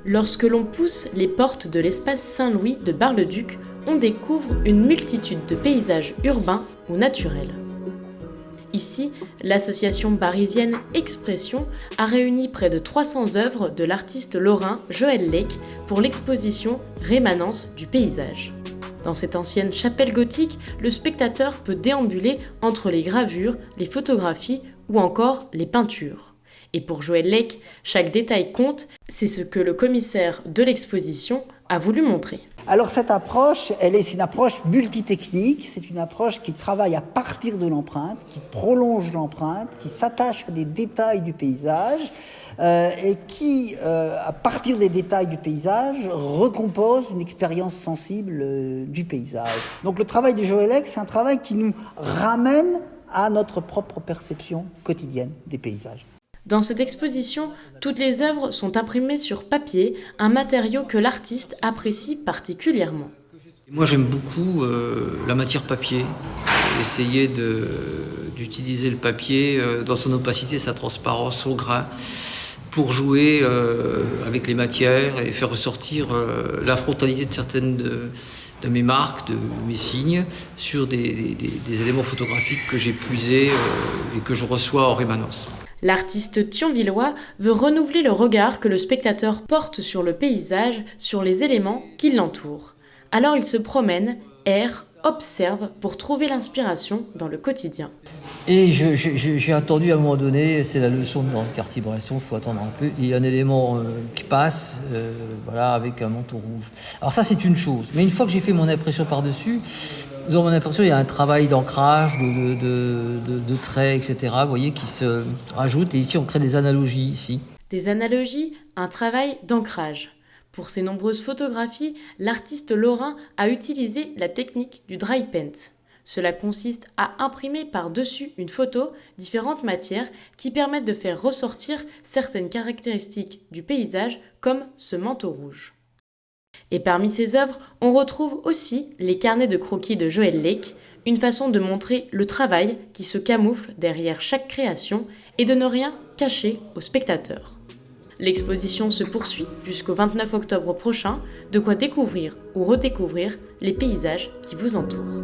Lorsque l'on pousse les portes de l'espace Saint-Louis de Bar-le-Duc, on découvre une multitude de paysages urbains ou naturels. Ici, l'association barisienne Expression a réuni près de 300 œuvres de l'artiste lorrain Joël Lec pour l'exposition Rémanence du paysage. Dans cette ancienne chapelle gothique, le spectateur peut déambuler entre les gravures, les photographies ou encore les peintures. Et pour Joël Lec, chaque détail compte, c'est ce que le commissaire de l'exposition a voulu montrer. Alors cette approche, c'est une approche multitechnique, c'est une approche qui travaille à partir de l'empreinte, qui prolonge l'empreinte, qui s'attache à des détails du paysage et qui, à partir des détails du paysage, recompose une expérience sensible du paysage. Donc le travail de Joël Lec, c'est un travail qui nous ramène à notre propre perception quotidienne des paysages. Dans cette exposition, toutes les œuvres sont imprimées sur papier, un matériau que l'artiste apprécie particulièrement. Moi j'aime beaucoup la matière papier, essayer d'utiliser le papier dans son opacité, sa transparence, son grain, pour jouer avec les matières et faire ressortir la frontalité de certaines de mes marques, de mes signes, sur des éléments photographiques que j'ai puisés et que je reçois en rémanence. L'artiste thionvillois veut renouveler le regard que le spectateur porte sur le paysage, sur les éléments qui l'entourent. Alors il se promène, erre, observe pour trouver l'inspiration dans le quotidien. Et j'ai attendu à un moment donné, c'est la leçon de Cartier-Bresson, il faut attendre un peu, et il y a un élément qui passe, voilà, avec un manteau rouge. Alors ça c'est une chose, mais une fois que j'ai fait mon impression par-dessus, dans mon impression, il y a un travail d'ancrage, de traits, etc., vous voyez, qui se rajoute. Et ici, on crée des analogies, ici. Des analogies, un travail d'ancrage. Pour ses nombreuses photographies, l'artiste lorrain a utilisé la technique du dry paint. Cela consiste à imprimer par-dessus une photo différentes matières qui permettent de faire ressortir certaines caractéristiques du paysage, comme ce manteau rouge. Et parmi ces œuvres, on retrouve aussi les carnets de croquis de Joël Lec, une façon de montrer le travail qui se camoufle derrière chaque création et de ne rien cacher au spectateur. L'exposition se poursuit jusqu'au 29 octobre prochain, de quoi découvrir ou redécouvrir les paysages qui vous entourent.